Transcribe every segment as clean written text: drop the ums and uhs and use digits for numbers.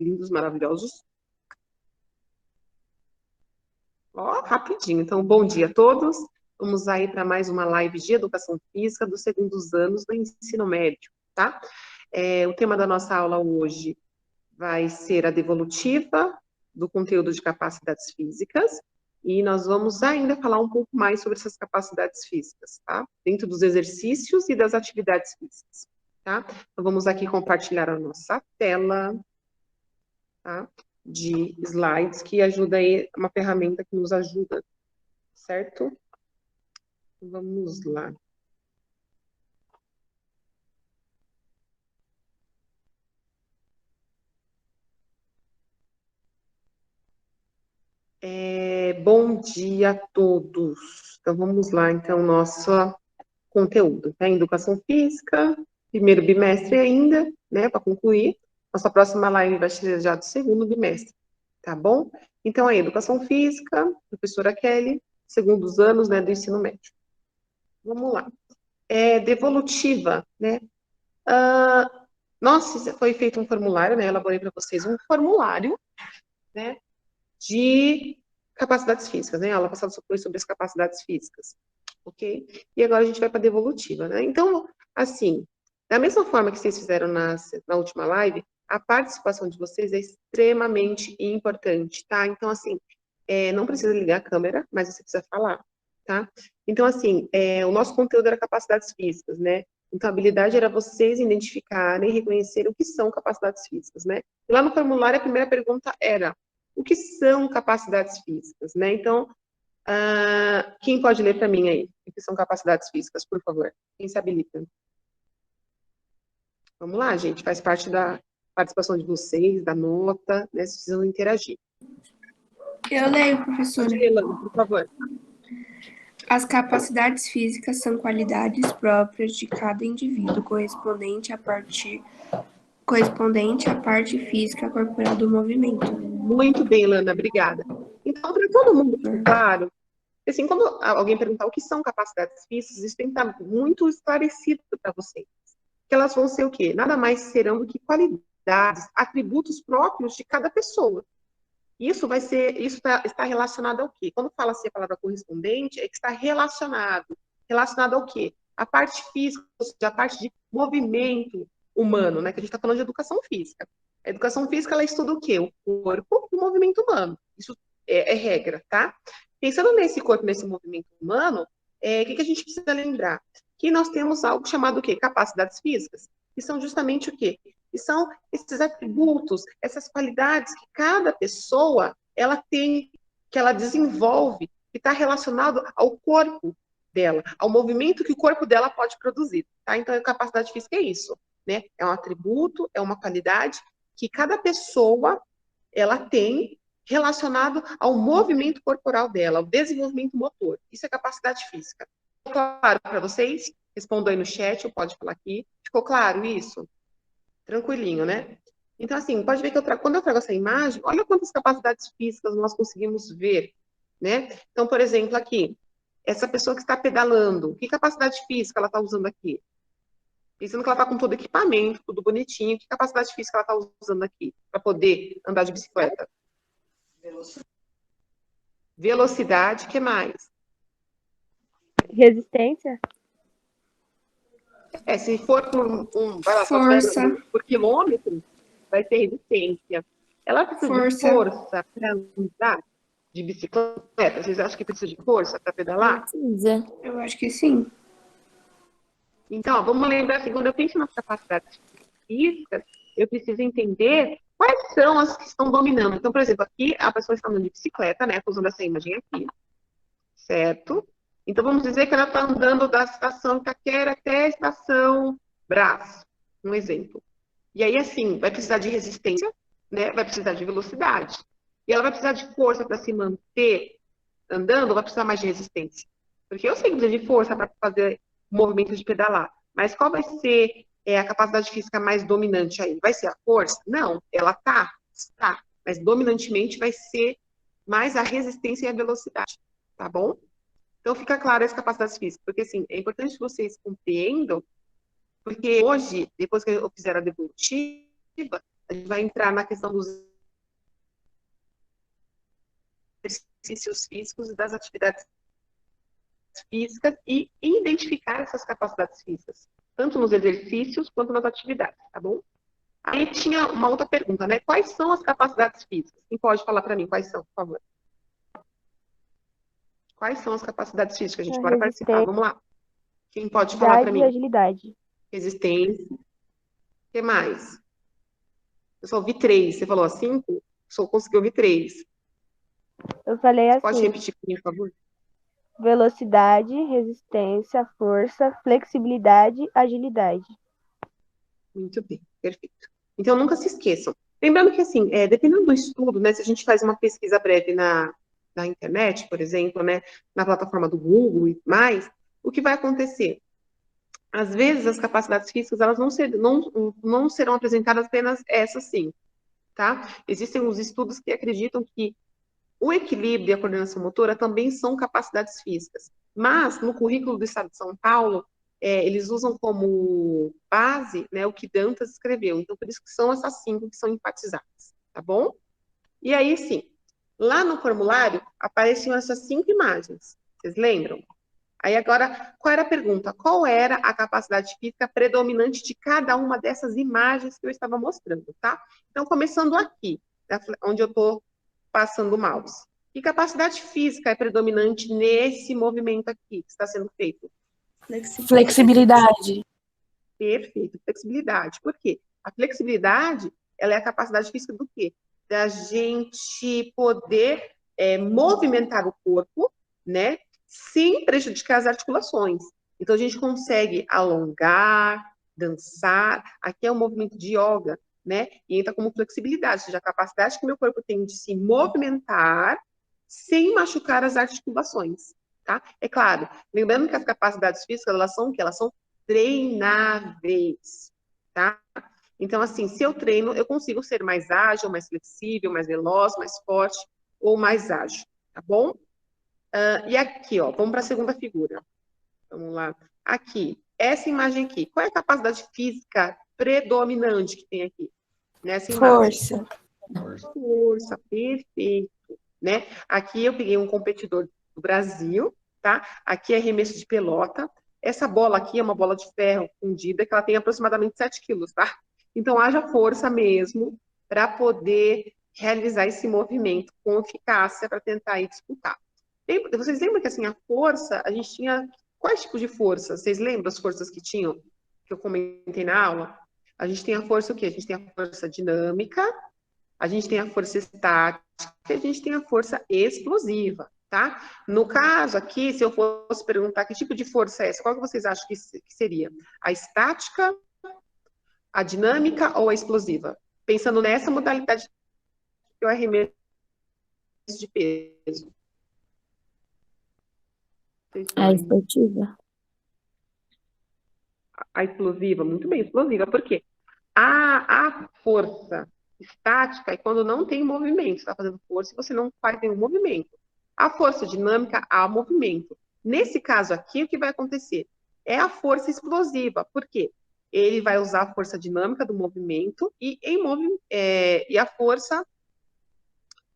lindos, maravilhosos. Ó, rapidinho. Então, bom dia a todos. Vamos aí para mais uma live de Educação Física dos segundos anos do ensino médio, tá? O tema da nossa aula hoje vai ser a devolutiva do conteúdo de capacidades físicas, e nós vamos ainda falar um pouco mais sobre essas capacidades físicas, tá? Dentro dos exercícios e das atividades físicas, tá? Então, vamos aqui compartilhar a nossa tela, tá? De slides, que ajuda aí, uma ferramenta que nos ajuda, certo? Vamos lá. Bom dia a todos. Então, vamos lá, então, nosso conteúdo, tá? Educação Física, primeiro bimestre ainda, né, para concluir. Nossa próxima live vai ser já do segundo bimestre, tá bom? Então, aí, Educação Física, professora Kelly, segundos anos, né, do ensino médio. Vamos lá. Devolutiva, né? Nossa, foi feito um formulário, né? Elaborei para vocês um formulário, né? De capacidades físicas, né? A aula passada foi sobre as capacidades físicas, ok? E agora a gente vai para a devolutiva, né? Então, assim, da mesma forma que vocês fizeram na última live, a participação de vocês é extremamente importante, tá? Então, assim, não precisa ligar a câmera, mas você precisa falar, tá? Então, assim, o nosso conteúdo era capacidades físicas, né? Então, a habilidade era vocês identificarem e reconhecerem o que são capacidades físicas, né? E lá no formulário, a primeira pergunta era: o que são capacidades físicas, né? Então, quem pode ler para mim aí? O que são capacidades físicas, por favor? Quem se habilita? Vamos lá, gente, faz parte da participação de vocês, da nota, né? Vocês precisam interagir. Eu leio, professora. Pode ler, Lana, por favor. As capacidades físicas são qualidades próprias de cada indivíduo, correspondente à parte física corporal do movimento. Muito bem, Lana, obrigada. Então, para todo mundo ficar claro, assim, quando alguém perguntar o que são capacidades físicas, isso tem que estar muito esclarecido para vocês. Que elas vão ser o quê? Nada mais serão do que qualidades, atributos próprios de cada pessoa. Isso está relacionado ao quê? Quando fala-se a palavra correspondente, é que está relacionado. Relacionado ao quê? A parte física, ou seja, a parte de movimento humano, né? Que a gente está falando de educação física. A educação física, ela estuda o quê? O corpo e o movimento humano. Isso é regra, tá? Pensando nesse corpo, nesse movimento humano, o que a gente precisa lembrar? Que nós temos algo chamado o quê? Capacidades físicas, que são justamente o quê? Que são esses atributos, essas qualidades que cada pessoa ela tem, que ela desenvolve, que está relacionado ao corpo dela, ao movimento que o corpo dela pode produzir, tá? Então, a capacidade física é isso, né? É um atributo, é uma qualidade que cada pessoa ela tem relacionado ao movimento corporal dela, ao desenvolvimento motor. Isso é capacidade física. Ficou claro para vocês? Respondam aí no chat, ou pode falar aqui. Ficou claro isso? Tranquilinho, né? Então, assim, pode ver que quando eu trago essa imagem, olha quantas capacidades físicas nós conseguimos ver, né? Então, por exemplo, aqui, essa pessoa que está pedalando, que capacidade física ela está usando aqui? Pensando que ela está com todo equipamento, tudo bonitinho, que capacidade física ela está usando aqui para poder andar de bicicleta? Velocidade, que mais? Resistência? Se for vai lá, Força. por quilômetro, vai ser resistência. Ela precisa de força para andar de bicicleta? Vocês acham que precisa de força para pedalar? Precisa. Eu acho que sim. Então, vamos lembrar assim, quando eu penso nas capacidades físicas, eu preciso entender quais são as que estão dominando. Então, por exemplo, aqui a pessoa está andando de bicicleta, né? Estou usando essa imagem aqui, certo? Então, vamos dizer que ela está andando da estação Itaquera até a estação Brás, um exemplo. E aí, assim, vai precisar de resistência, né? Vai precisar de velocidade. E ela vai precisar de força para se manter andando, vai precisar mais de resistência. Porque eu sei que precisa de força para fazer movimento de pedalar. Mas qual vai ser a capacidade física mais dominante aí? Vai ser a força? Não, ela está. Mas dominantemente vai ser mais a resistência e a velocidade. Tá bom? Então, fica claro as capacidades físicas, porque, assim, é importante que vocês compreendam, porque hoje, depois que eu fizer a devolutiva, A gente vai entrar na questão dos exercícios físicos e das atividades físicas e identificar essas capacidades físicas, tanto nos exercícios quanto nas atividades, tá bom? Aí tinha uma outra pergunta, né? Quais são as capacidades físicas? Quem pode falar para mim quais são, por favor? Quais são as capacidades físicas, gente? Bora participar, vamos lá. Quem pode falar para Agilidade mim? e agilidade. Resistência. O que mais? Eu só ouvi 3. Você falou 5? Só consegui ouvir 3. Eu falei Você pode assim: repetir para mim, por favor? velocidade, resistência, força, flexibilidade, agilidade. Muito bem, perfeito. Então, nunca se esqueçam. Lembrando que, assim, dependendo do estudo, né, se a gente faz uma pesquisa breve na internet, por exemplo, né, na plataforma do Google e mais, o que vai acontecer? Às vezes, as capacidades físicas, elas não serão apresentadas apenas essas, sim, tá? Existem uns estudos que acreditam que o equilíbrio e a coordenação motora também são capacidades físicas. Mas, no currículo do Estado de São Paulo, eles usam como base, né, o que Dantas escreveu. Então, por isso que são essas 5 que são enfatizadas, tá bom? E aí, sim, lá no formulário apareciam essas 5 imagens. Vocês lembram? Aí agora, qual era a pergunta? Qual era a capacidade física predominante de cada uma dessas imagens que eu estava mostrando, tá? Então, começando aqui, onde eu estou passando o mouse. Que capacidade física é predominante nesse movimento aqui que está sendo feito? Flexibilidade. Perfeito, flexibilidade. Por quê? A flexibilidade, ela é a capacidade física do quê? Da gente poder movimentar o corpo, né? Sem prejudicar as articulações. Então, a gente consegue alongar, dançar. Aqui é um movimento de yoga, né? E entra como flexibilidade, ou seja, a capacidade que meu corpo tem de se movimentar sem machucar as articulações, tá? É claro, lembrando que as capacidades físicas, elas são o quê? Elas são treináveis, tá? Então, assim, se eu treino, eu consigo ser mais ágil, mais flexível, mais veloz, mais forte ou mais ágil, tá bom? E aqui, ó, vamos para a segunda figura. Vamos lá. Aqui, essa imagem aqui, qual é a capacidade física predominante que tem aqui? Nessa imagem? Força, perfeito, né? Aqui eu peguei um competidor do Brasil, tá? Aqui é arremesso de pelota. Essa bola aqui é uma bola de ferro fundida, que ela tem aproximadamente 7 quilos, tá? Então, haja força mesmo para poder realizar esse movimento com eficácia para tentar ir disputar. Vocês lembram que, assim, a força, a gente tinha... Quais tipos de força? Vocês lembram as forças que tinham, que eu comentei na aula? A gente tem a força o quê? A gente tem a força dinâmica, a gente tem a força estática e a gente tem a força explosiva, tá? No caso aqui, se eu fosse perguntar que tipo de força é essa, qual que vocês acham que seria? A estática, a dinâmica ou a explosiva? Pensando nessa modalidade que eu arremesso de peso. A esportiva. A explosiva, muito bem, explosiva. Por quê? A força estática é quando não tem movimento. Você está fazendo força e você não faz nenhum movimento. A força dinâmica, há movimento. Nesse caso aqui, o que vai acontecer? É a força explosiva. Por quê? Ele vai usar a força dinâmica do movimento e a força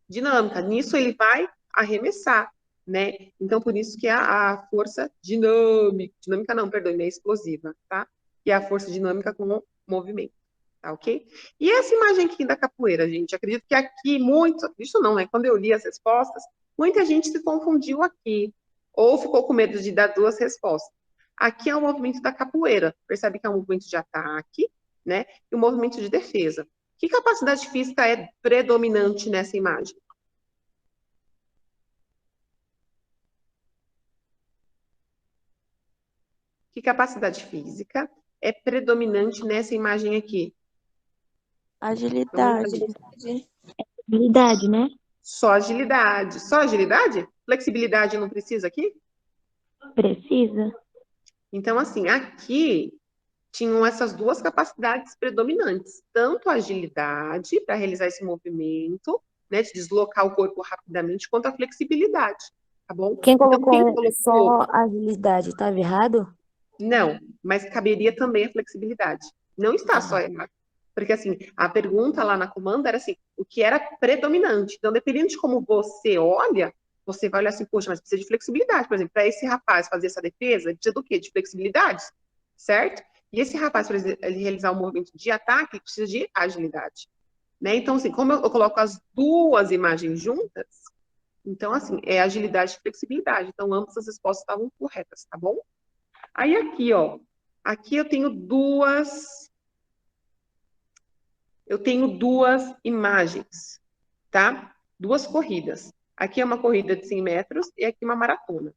dinâmica. Nisso ele vai arremessar, né? Então, por isso que é a força dinâmica não, perdão, é explosiva, tá? E a força dinâmica com o movimento, tá ok? E essa imagem aqui da capoeira, gente, acredito que aqui isso não, né? Quando eu li as respostas, muita gente se confundiu aqui, ou ficou com medo de dar duas respostas. Aqui é o movimento da capoeira, percebe que é um movimento de ataque, né? E um movimento de defesa. Que capacidade física é predominante nessa imagem? Que capacidade física é predominante nessa imagem aqui? Agilidade. Agilidade, né? Só agilidade. Só agilidade? Flexibilidade não precisa aqui? Precisa. Então, assim, aqui tinham essas duas capacidades predominantes. Tanto a agilidade, para realizar esse movimento, né, de deslocar o corpo rapidamente, quanto a flexibilidade, tá bom? Quem Então, quem colocou colocou... só agilidade, estava errado? Não, mas caberia também a flexibilidade. Não está só errado. Porque, assim, a pergunta lá na comanda era assim, o que era predominante. Então, dependendo de como você olha, você vai olhar assim, poxa, mas precisa de flexibilidade. Por exemplo, para esse rapaz fazer essa defesa, ele precisa do quê? De flexibilidade, certo? E esse rapaz, para ele realizar um movimento de ataque, ele precisa de agilidade. Né? Então, assim, como eu coloco as duas imagens juntas, então, assim, é agilidade e flexibilidade. Então, ambas as respostas estavam corretas, tá bom? Aí aqui, ó, aqui eu tenho duas imagens, tá? Duas corridas. Aqui é uma corrida de 100 metros e aqui uma maratona.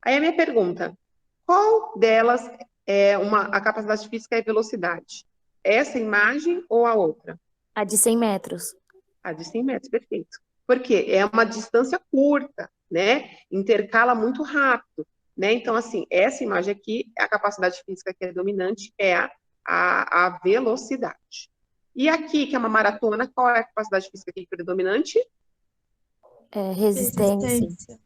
Aí a minha pergunta, qual delas é a capacidade física e velocidade? Essa imagem ou a outra? A de 100 metros. A de 100 metros, perfeito. Porque é uma distância curta, né? Intercala muito rápido, né? Então, assim, essa imagem aqui, a capacidade física que é dominante é a velocidade. E aqui, que é uma maratona, qual é a capacidade física que é predominante? Resistência.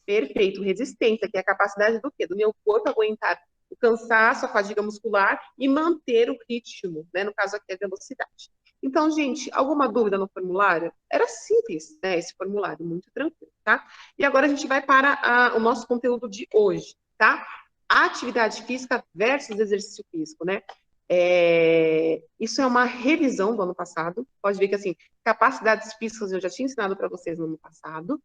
Perfeito, resistência, que é a capacidade do quê? Do meu corpo aguentar o cansaço, a fadiga muscular e manter o ritmo, né? No caso aqui, a velocidade. Então, gente, alguma dúvida no formulário? Era simples, né? Esse formulário, muito tranquilo, tá? E agora a gente vai para o nosso conteúdo de hoje, tá? Atividade física versus exercício físico, né? Isso é uma revisão do ano passado. Pode ver que, assim, capacidades físicas eu já tinha ensinado para vocês no ano passado.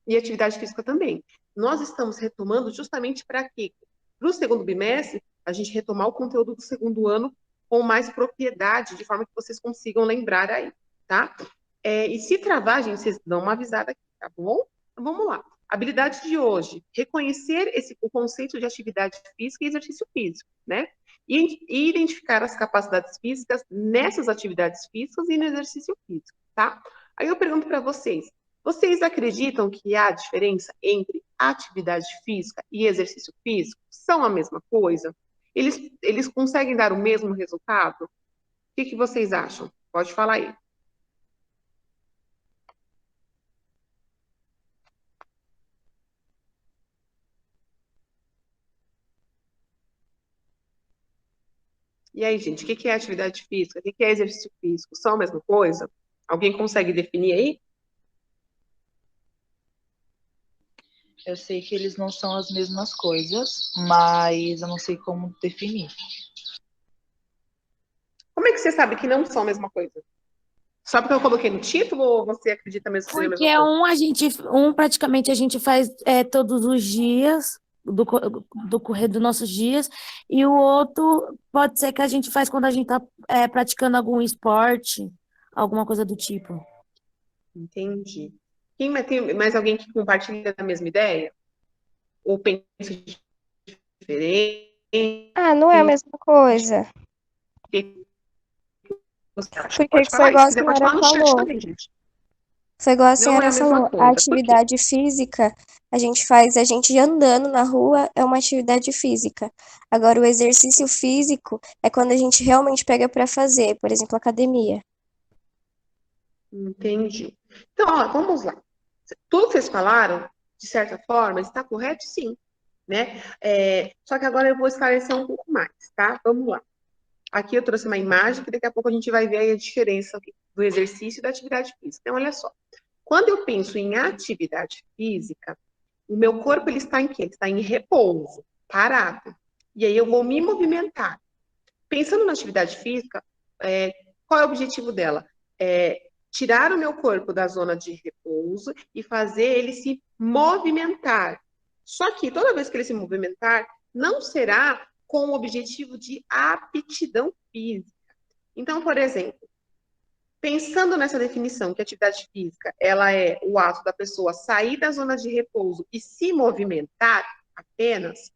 E atividade física também. Nós estamos retomando justamente para quê? Para o segundo bimestre, a gente retomar o conteúdo do segundo ano com mais propriedade, de forma que vocês consigam lembrar aí, tá? E se travar, gente, vocês dão uma avisada aqui, tá bom? Então, vamos lá. Habilidade de hoje, reconhecer o conceito de atividade física e exercício físico, né? E identificar as capacidades físicas nessas atividades físicas e no exercício físico, tá? Aí eu pergunto para vocês acreditam que há diferença entre atividade física e exercício físico? São a mesma coisa? Eles conseguem dar o mesmo resultado? O que vocês acham? Pode falar aí. E aí, gente, o que é atividade física? O que é exercício físico? São a mesma coisa? Alguém consegue definir aí? Eu sei que eles não são as mesmas coisas, mas eu não sei como definir. Como é que você sabe que não são a mesma coisa? Só porque eu coloquei no título ou você acredita mesmo que seja a Porque mesma coisa? um praticamente a gente faz todos os dias, do correr dos nossos dias, e o outro pode ser que a gente faz quando a gente está praticando algum esporte, alguma coisa do tipo. Entendi. Tem mais alguém que compartilha a mesma ideia? Ou pensa diferente? Ah, não é a mesma coisa. O que você acha? Porque Pode foi falar igual isso. a Se quiser, pode senhora falar no chat falou. também, gente. Foi igual a Não é senhora a mesma falou. A coisa. Por quê? atividade física, a gente andando na rua é uma atividade física. Agora, o exercício físico é quando a gente realmente pega para fazer, por exemplo, academia. Entendi. Então, ó, vamos lá. Tudo que vocês falaram, de certa forma, está correto? Sim. Né? Só que agora eu vou esclarecer um pouco mais, tá? Vamos lá. Aqui eu trouxe uma imagem que daqui a pouco a gente vai ver aí a diferença do exercício e da atividade física. Então, olha só. Quando eu penso em atividade física, o meu corpo ele está em quê? Ele está em repouso, parado. E aí eu vou me movimentar. Pensando na atividade física, qual é o objetivo dela? Tirar o meu corpo da zona de repouso e fazer ele se movimentar. Só que toda vez que ele se movimentar, não será com o objetivo de aptidão física. Então, por exemplo, pensando nessa definição que a atividade física ela é o ato da pessoa sair da zona de repouso e se movimentar apenas,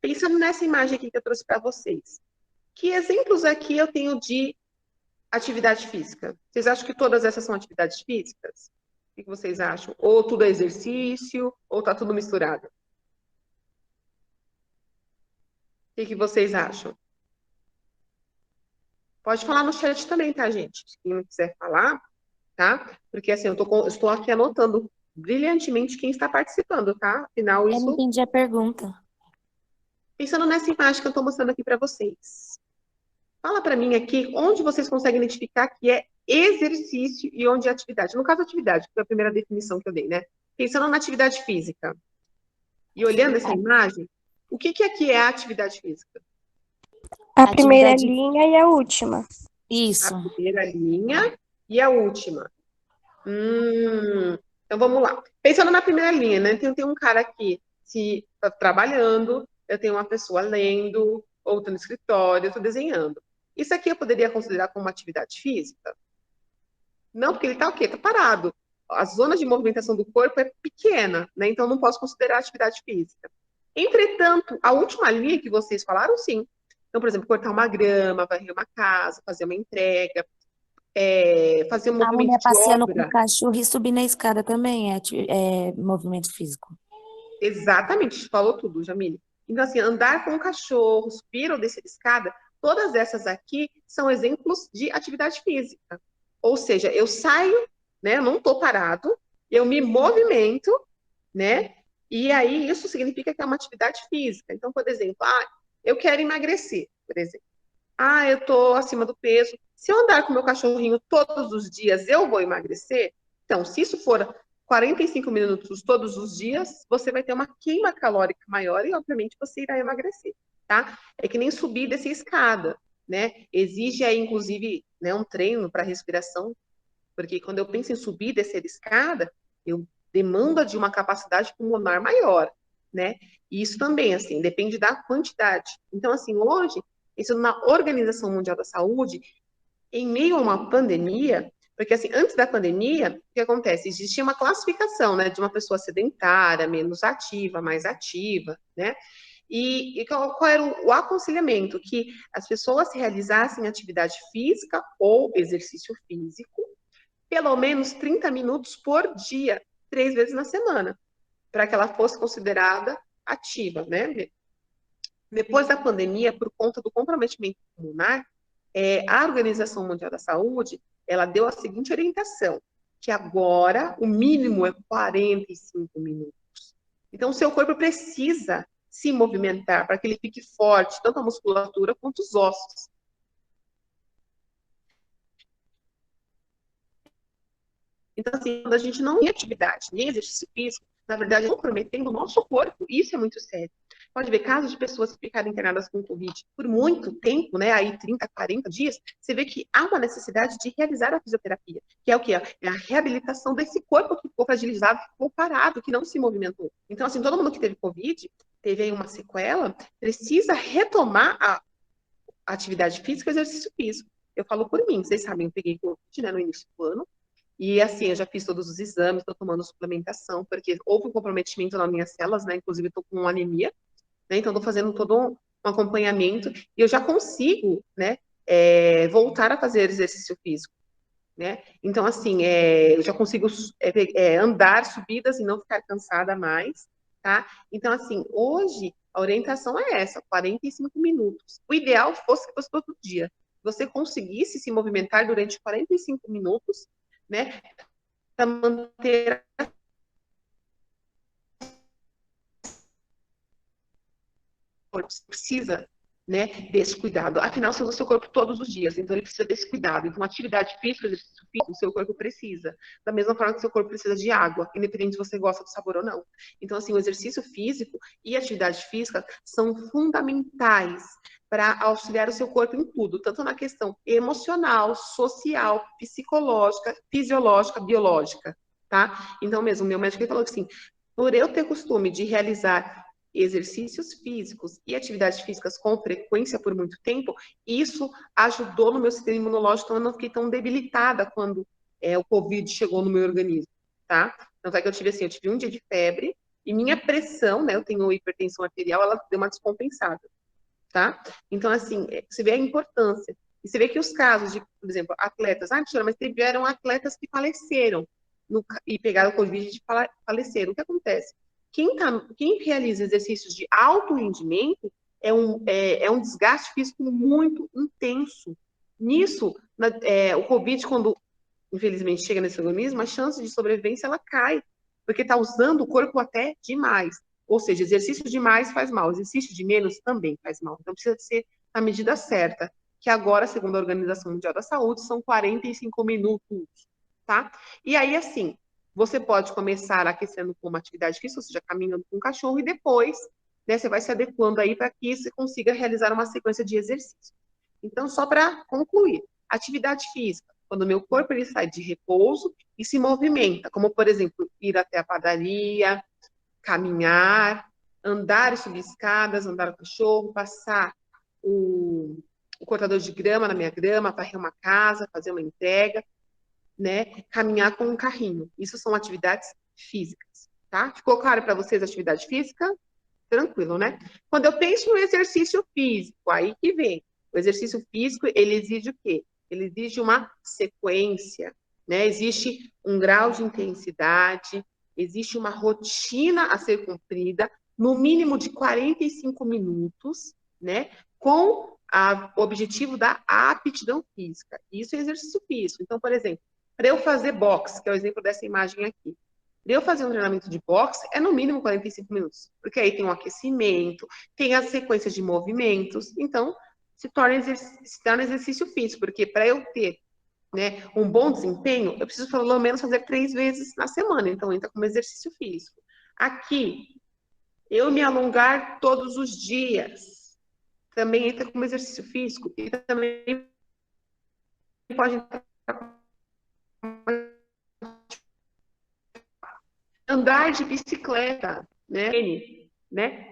pensando nessa imagem aqui que eu trouxe para vocês, que exemplos aqui eu tenho de atividade física? Vocês acham que todas essas são atividades físicas? O que vocês acham? Ou tudo é exercício, ou tá tudo misturado? O que vocês acham? Pode falar no chat também, tá, gente? Quem não quiser falar, tá? Porque assim, eu estou aqui anotando brilhantemente quem está participando, tá? Afinal, Eu não isso entendi a pergunta. pensando nessa imagem que eu estou mostrando aqui para vocês. Fala para mim aqui onde vocês conseguem identificar que é exercício e onde é atividade. No caso, atividade, que foi a primeira definição que eu dei, né? Pensando na atividade física e olhando essa imagem, o que aqui é a atividade física? A primeira Atividade. linha e a última. Isso. A primeira linha e a última. Então vamos lá. Pensando na primeira linha, né? Então, tem um cara aqui tá trabalhando, eu tenho uma pessoa lendo, outra no escritório, eu estou desenhando. Isso aqui eu poderia considerar como uma atividade física? Não, porque ele está o quê? Está parado. A zona de movimentação do corpo é pequena, né? Então não posso considerar atividade física. Entretanto, a última linha que vocês falaram, sim. Então, por exemplo, cortar uma grama, varrer uma casa, fazer uma entrega, fazer um A movimento mulher de passeando com obra. o cachorro e subir na escada também é movimento físico. Exatamente, falou tudo, Jamile. Então, assim, andar com o cachorro, subir ou descer escada, todas essas aqui são exemplos de atividade física. Ou seja, eu saio, né? Eu não estou parado, eu me movimento, né? E aí isso significa que é uma atividade física. Então, por exemplo, eu quero emagrecer, por exemplo. Eu estou acima do peso. Se eu andar com meu cachorrinho todos os dias, eu vou emagrecer? Então, se isso for 45 minutos todos os dias, você vai ter uma queima calórica maior e, obviamente, você irá emagrecer, tá? É que nem subir e descer escada, né? Exige aí, inclusive, né, um treino para respiração, porque quando eu penso em subir e descer escada, eu demanda de uma capacidade pulmonar maior, né? E isso também, assim, depende da quantidade. Então, assim, hoje, isso na Organização Mundial da Saúde, em meio a uma pandemia, porque, assim, antes da pandemia, o que acontece? Existia uma classificação, né, de uma pessoa sedentária, menos ativa, mais ativa, né? E qual era o aconselhamento? Que as pessoas realizassem atividade física ou exercício físico pelo menos 30 minutos por dia, 3 vezes na semana, para que ela fosse considerada ativa, né? Depois da pandemia, por conta do comprometimento pulmonar, a Organização Mundial da Saúde, ela deu a seguinte orientação, que agora o mínimo é 45 minutos. Então, o seu corpo precisa se movimentar para que ele fique forte, tanto a musculatura quanto os ossos. Então, assim, quando a gente não tem atividade, nem exercício físico, na verdade, comprometendo o nosso corpo, isso é muito sério. Pode ver casos de pessoas que ficaram internadas com Covid por muito tempo, né, aí 30, 40 dias, você vê que há uma necessidade de realizar a fisioterapia, que é o quê? É a reabilitação desse corpo que ficou fragilizado, que ficou parado, que não se movimentou. Então, assim, todo mundo que teve Covid, teve aí uma sequela, precisa retomar a atividade física e o exercício físico. Eu falo por mim, vocês sabem, eu peguei Covid, né, no início do ano, e assim, eu já fiz todos os exames, estou tomando suplementação, porque houve um comprometimento nas minhas células, né? Inclusive, estou com anemia, né? Então, estou fazendo todo um acompanhamento e eu já consigo, né? Voltar a fazer exercício físico, né? Então, assim, eu já consigo andar subidas e não ficar cansada mais, tá? Então, assim, hoje a orientação é essa, 45 minutos. O ideal fosse que fosse todo dia. Você conseguisse se movimentar durante 45 minutos, né, para manter precisa, né, desse cuidado. Afinal, você usa o seu corpo todos os dias, então ele precisa desse cuidado. Então, atividade física, exercício físico, o seu corpo precisa. Da mesma forma que o seu corpo precisa de água, independente se você gosta do sabor ou não. Então, assim, o exercício físico e a atividade física são fundamentais para auxiliar o seu corpo em tudo, tanto na questão emocional, social, psicológica, fisiológica, biológica, tá? Então, mesmo, meu médico falou assim, por eu ter costume de realizar exercícios físicos e atividades físicas com frequência por muito tempo, isso ajudou no meu sistema imunológico, então eu não fiquei tão debilitada quando o Covid chegou no meu organismo, tá? Tanto é que eu tive um dia de febre e minha pressão, né, eu tenho hipertensão arterial, ela deu uma descompensada, tá? Então, assim, você vê a importância. E você vê que os casos de, por exemplo, atletas, professora, mas tiveram atletas que faleceram e pegaram o Covid e faleceram. O que acontece? Quem realiza exercícios de alto rendimento é um desgaste físico muito intenso. Nisso, o Covid, quando infelizmente chega nesse organismo, a chance de sobrevivência ela cai, porque está usando o corpo até demais. Ou seja, exercício demais faz mal, exercício de menos também faz mal. Então precisa ser a medida certa, que agora, segundo a Organização Mundial da Saúde, são 45 minutos, tá? E aí, assim, você pode começar aquecendo com uma atividade física, ou seja, caminhando com o cachorro, e depois, né, você vai se adequando aí para que você consiga realizar uma sequência de exercícios. Então, só para concluir, atividade física, quando o meu corpo ele sai de repouso e se movimenta, como, por exemplo, ir até a padaria, caminhar, andar e subir escadas, andar com o cachorro, passar o cortador de grama na minha grama, varrer uma casa, fazer uma entrega, né? Caminhar com um carrinho. Isso são atividades físicas, tá? Ficou claro para vocês a atividade física? Tranquilo, né? Quando eu penso no exercício físico, aí que vem. O exercício físico, ele exige o quê? Ele exige uma sequência, né? Existe um grau de intensidade, existe uma rotina a ser cumprida, no mínimo de 45 minutos, né? Com o objetivo da aptidão física. Isso é exercício físico. Então, por exemplo, para eu fazer boxe, que é o exemplo dessa imagem aqui, para eu fazer um treinamento de boxe, é no mínimo 45 minutos, porque aí tem um aquecimento, tem as sequências de movimentos, então se torna exercício físico, porque para eu ter, né, um bom desempenho, eu preciso pelo menos fazer 3 vezes na semana, então entra como exercício físico. Aqui, eu me alongar todos os dias, também entra como exercício físico, e também pode entrar andar de bicicleta, né?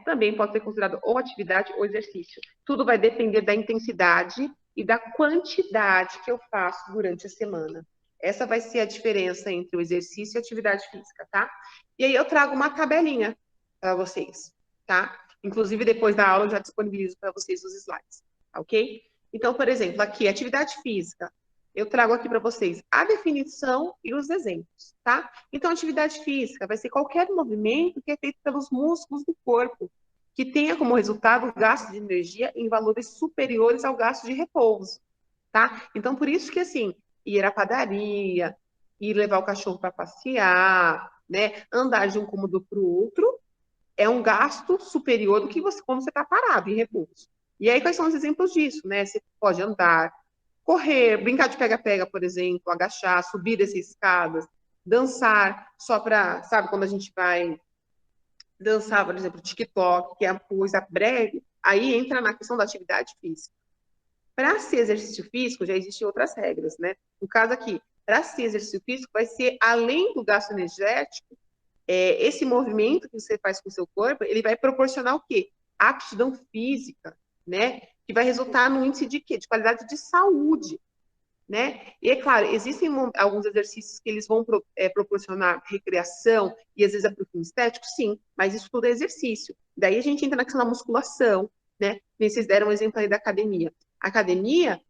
Também pode ser considerado ou atividade ou exercício. Tudo vai depender da intensidade e da quantidade que eu faço durante a semana. Essa vai ser a diferença entre o exercício e a atividade física, tá? E aí eu trago uma tabelinha para vocês, tá? Inclusive, depois da aula, eu já disponibilizo para vocês os slides, ok? Então, por exemplo, aqui, atividade física. Eu trago aqui para vocês a definição e os exemplos, tá? Então, atividade física vai ser qualquer movimento que é feito pelos músculos do corpo, que tenha como resultado o gasto de energia em valores superiores ao gasto de repouso, tá? Então, por isso que, assim, ir à padaria, ir levar o cachorro para passear, né? Andar de um cômodo para o outro, é um gasto superior do que quando você está parado em repouso. E aí, quais são os exemplos disso, né? Você pode andar, correr, brincar de pega-pega, por exemplo, agachar, subir essas escadas, dançar, só para, sabe, quando a gente vai dançar, por exemplo, TikTok, que é uma coisa breve, aí entra na questão da atividade física. Para ser exercício físico, já existem outras regras, né? No caso aqui, para ser exercício físico, vai ser, além do gasto energético, esse movimento que você faz com o seu corpo, ele vai proporcionar o quê? Aptidão física, né? Que vai resultar no índice de quê? De qualidade de saúde, né? E é claro, existem alguns exercícios que eles vão proporcionar recreação e às vezes é para o fim estético, sim, mas isso tudo é exercício. Daí a gente entra na questão da musculação, né? E vocês deram um exemplo aí da academia. Academia,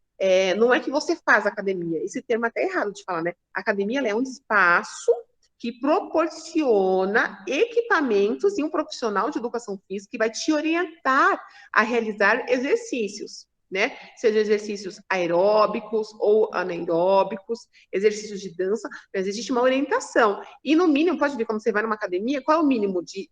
não é que você faz academia, esse termo é até errado de falar, né? A academia ela é um espaço que proporciona equipamentos e um profissional de educação física que vai te orientar a realizar exercícios, né? Seja exercícios aeróbicos ou anaeróbicos, exercícios de dança, mas existe uma orientação. E no mínimo, pode ver, quando você vai numa academia, qual é o mínimo de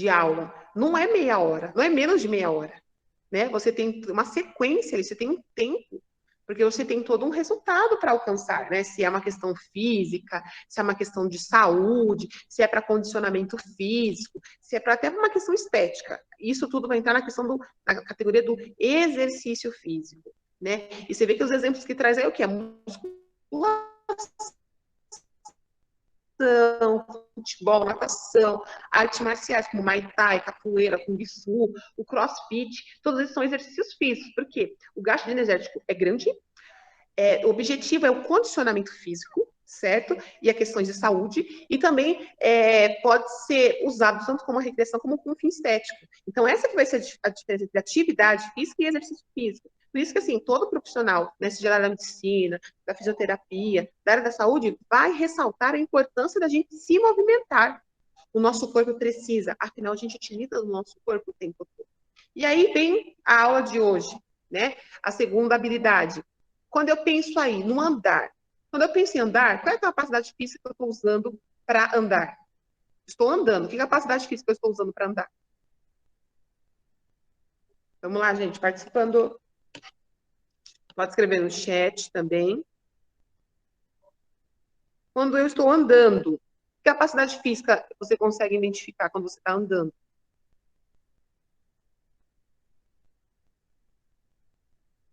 aula? Não é meia hora, não é menos de meia hora, né? Você tem uma sequência, você tem um tempo, porque você tem todo um resultado para alcançar, né? Se é uma questão física, se é uma questão de saúde, se é para condicionamento físico, se é para até uma questão estética. Isso tudo vai entrar na categoria do exercício físico, né? E você vê que os exemplos que traz aí é o que? A musculação, futebol, natação, artes marciais como Muay Thai, capoeira, Kung Fu, o CrossFit, todos esses são exercícios físicos, porque o gasto de energético é grande, o objetivo é o condicionamento físico, certo? E a questões de saúde, e também pode ser usado tanto como recreação como com fim estético. Então, essa que vai ser a diferença entre atividade física e exercício físico. Por isso que, assim, todo profissional, né, seja da medicina, da fisioterapia, da área da saúde, vai ressaltar a importância da gente se movimentar. O nosso corpo precisa, afinal, a gente utiliza o nosso corpo o tempo todo. E aí vem a aula de hoje, né? A segunda habilidade. Quando eu penso aí no andar, quando eu penso em andar, qual é a capacidade física que eu estou usando para andar? Estou andando. Que capacidade física eu estou usando para andar? Vamos lá, gente, participando. Pode escrever no chat também. Quando eu estou andando, que capacidade física você consegue identificar quando você está andando?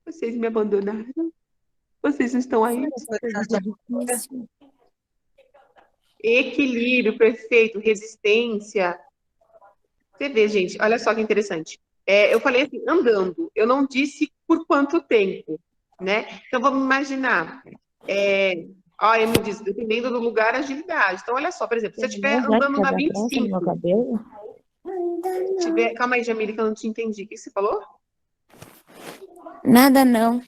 Vocês me abandonaram? Vocês não estão aí? Essa pergunta é difícil. Equilíbrio, perfeito, resistência. Você vê, gente, olha só que interessante. Eu falei assim, andando. Eu não disse por quanto tempo, né? Então, vamos imaginar. Ele me diz, dependendo do lugar, agilidade. Então, olha só, por exemplo, se eu estiver Vai andando na ficar da trança no meu 25, cabelo? calma aí, Jamile, que eu não te entendi. O que você falou? Nada, não.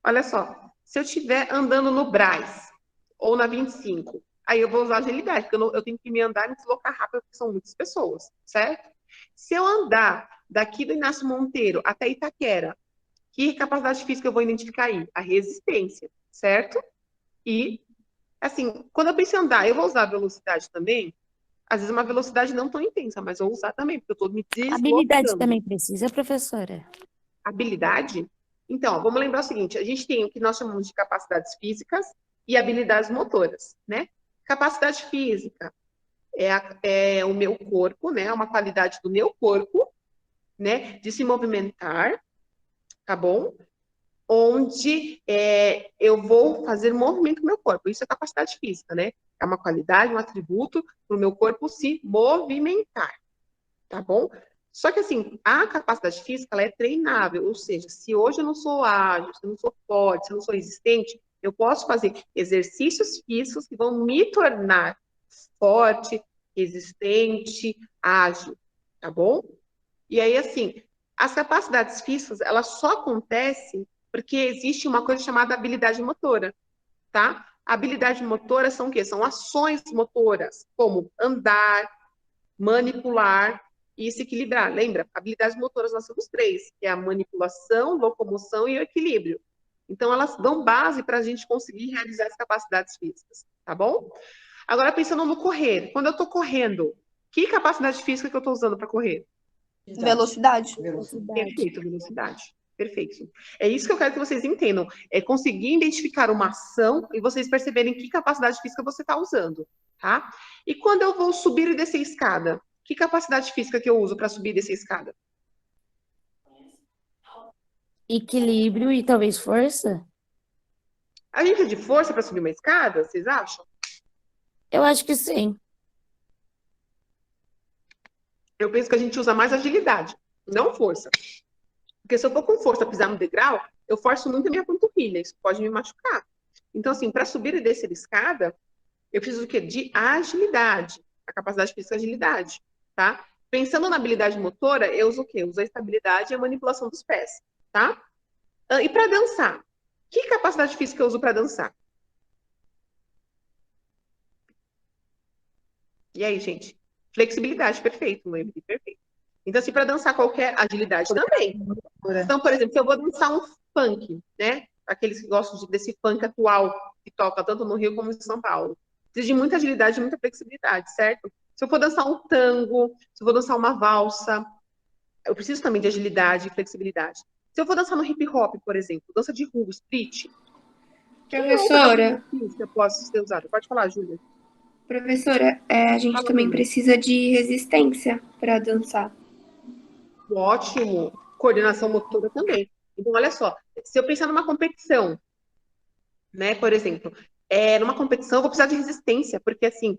Olha só, se eu estiver andando no Brás ou na 25, aí eu vou usar agilidade, porque eu tenho que me andar e me deslocar rápido, porque são muitas pessoas, certo? Se eu andar daqui do Inácio Monteiro até Itaquera, que capacidade física eu vou identificar aí? A resistência, certo? E, assim, quando eu penso em andar, eu vou usar a velocidade também? Às vezes uma velocidade não tão intensa, mas eu vou usar também, porque eu estou me Habilidade deslocando. também precisa, professora? Habilidade? Então, vamos lembrar o seguinte, a gente tem o que nós chamamos de capacidades físicas e habilidades motoras, né? Capacidade física é o meu corpo, né? É uma qualidade do meu corpo, né? De se movimentar, tá bom? Onde eu vou fazer movimento com o meu corpo. Isso é capacidade física, né? É uma qualidade, um atributo para o meu corpo se movimentar, tá bom? Só que, assim, a capacidade física, ela é treinável, ou seja, se hoje eu não sou ágil, se eu não sou forte, se eu não sou resistente, eu posso fazer exercícios físicos que vão me tornar forte, resistente, ágil, tá bom? E aí, assim, as capacidades físicas, elas só acontecem porque existe uma coisa chamada habilidade motora, tá? Habilidade motora são o quê? São ações motoras, como andar, manipular e se equilibrar. Lembra? Habilidades motoras nós temos três, que é a manipulação, locomoção e o equilíbrio. Então, elas dão base para a gente conseguir realizar as capacidades físicas, tá bom? Agora, pensando no correr. Quando eu estou correndo, que capacidade física que eu estou usando para correr? Velocidade. Perfeito, velocidade. Perfeito. É isso que eu quero que vocês entendam. É conseguir identificar uma ação e vocês perceberem que capacidade física você está usando, tá? E quando eu vou subir e descer escada, que capacidade física que eu uso para subir e descer escada? Equilíbrio e talvez força? A gente é de força para subir uma escada, vocês acham? Eu acho que sim. Eu penso que a gente usa mais agilidade, não força. Porque se eu for com força pisar no degrau, eu forço muito a minha panturrilha, isso pode me machucar. Então, assim, para subir e descer escada, eu preciso do quê? De agilidade. A capacidade física é agilidade, tá? Pensando na habilidade motora, eu uso o quê? Eu uso a estabilidade e a manipulação dos pés, tá? E para dançar? Que capacidade física eu uso para dançar? E aí, gente? Flexibilidade, perfeito, lembre, perfeito. Então, assim, para dançar qualquer agilidade também. Então, por exemplo, se eu vou dançar um funk, né? Aqueles que gostam desse funk atual, que toca tanto no Rio como em São Paulo. Precisa de muita agilidade e muita flexibilidade, certo? Se eu for dançar um tango, se eu vou dançar uma valsa, eu preciso também de agilidade e flexibilidade. Se eu for dançar no hip hop, por exemplo, dança de rua, street, que outra Professora, habilidade física posso ser usada? Pode falar, Júlia. a gente Fala, também Júlia. precisa de resistência para dançar. Ótimo. Coordenação motora também. Então, olha só, se eu pensar numa competição, né, por exemplo, numa competição eu vou precisar de resistência, porque assim,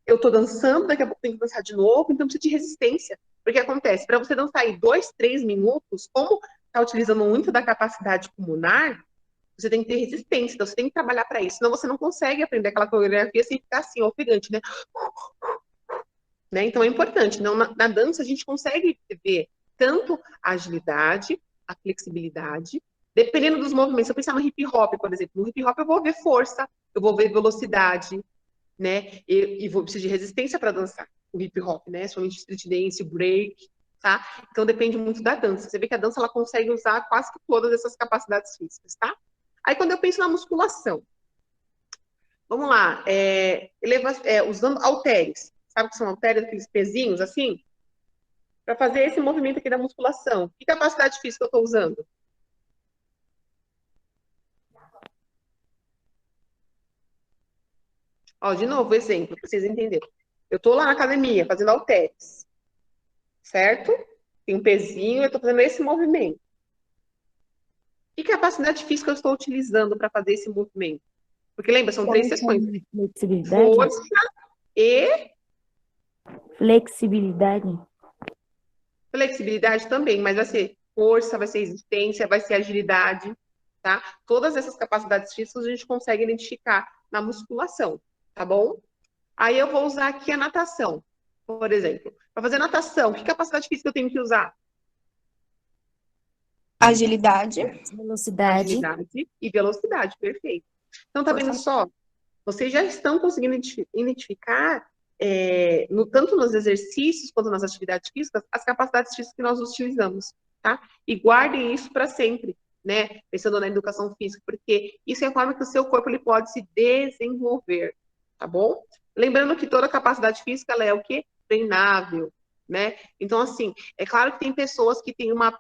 eu tô dançando, daqui a pouco tenho que dançar de novo, então precisa de resistência. Porque acontece, para você dançar aí 2, 3 minutos, como tá utilizando muito da capacidade pulmonar, você tem que ter resistência, então você tem que trabalhar para isso, senão você não consegue aprender aquela coreografia sem ficar assim, ofegante, né? Então é importante. Então, na dança a gente consegue ver tanto a agilidade, a flexibilidade, dependendo dos movimentos. Se eu pensar no hip hop, por exemplo, no hip hop eu vou ver força, eu vou ver velocidade, né? E vou precisar de resistência para dançar o hip hop, né? Somente street dance, break, tá? Então depende muito da dança. Você vê que a dança ela consegue usar quase que todas essas capacidades físicas, tá? Aí quando eu penso na musculação, vamos lá, usando halteres. Sabe o que são halteres? Aqueles pezinhos assim? para fazer esse movimento aqui da musculação. Que capacidade física eu estou usando? Ó, de novo, exemplo, para vocês entenderem. Eu estou lá na academia, fazendo halteres, certo? Tem um pezinho, eu estou fazendo esse movimento. Que capacidade física eu estou utilizando para fazer esse movimento? Porque lembra, são 3 sessões. Flexibilidade? Força e Flexibilidade. flexibilidade também, mas vai ser força, vai ser resistência, vai ser agilidade, tá? Todas essas capacidades físicas a gente consegue identificar na musculação, tá bom? Aí eu vou usar aqui a natação, por exemplo. Para fazer natação, que capacidade física eu tenho que usar? Agilidade. Velocidade. Agilidade e velocidade, perfeito. Então, tá vendo só? Vocês já estão conseguindo identificar, tanto nos exercícios quanto nas atividades físicas, as capacidades físicas que nós utilizamos, tá? E guardem isso para sempre, né? Pensando na educação física, porque isso é a forma que o seu corpo ele pode se desenvolver, tá bom? Lembrando que toda capacidade física, ela é o quê? Treinável, né? Então, assim, é claro que tem pessoas que têm uma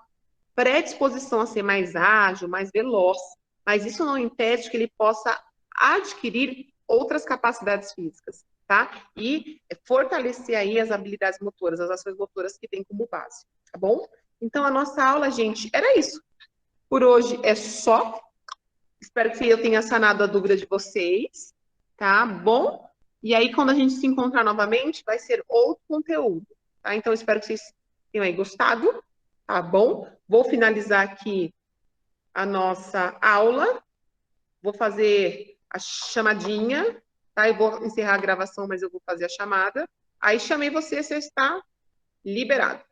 predisposição a ser mais ágil, mais veloz, mas isso não impede que ele possa adquirir outras capacidades físicas, tá? E fortalecer aí as habilidades motoras, as ações motoras que tem como base, tá bom? Então, a nossa aula, gente, era isso. Por hoje é só. Espero que eu tenha sanado a dúvida de vocês, tá bom? E aí, quando a gente se encontrar novamente, vai ser outro conteúdo, tá? Então, espero que vocês tenham aí gostado, tá bom? Vou finalizar aqui a nossa aula. Vou fazer a chamadinha, tá? Eu vou encerrar a gravação, mas eu vou fazer a chamada. Aí chamei você, você está liberado.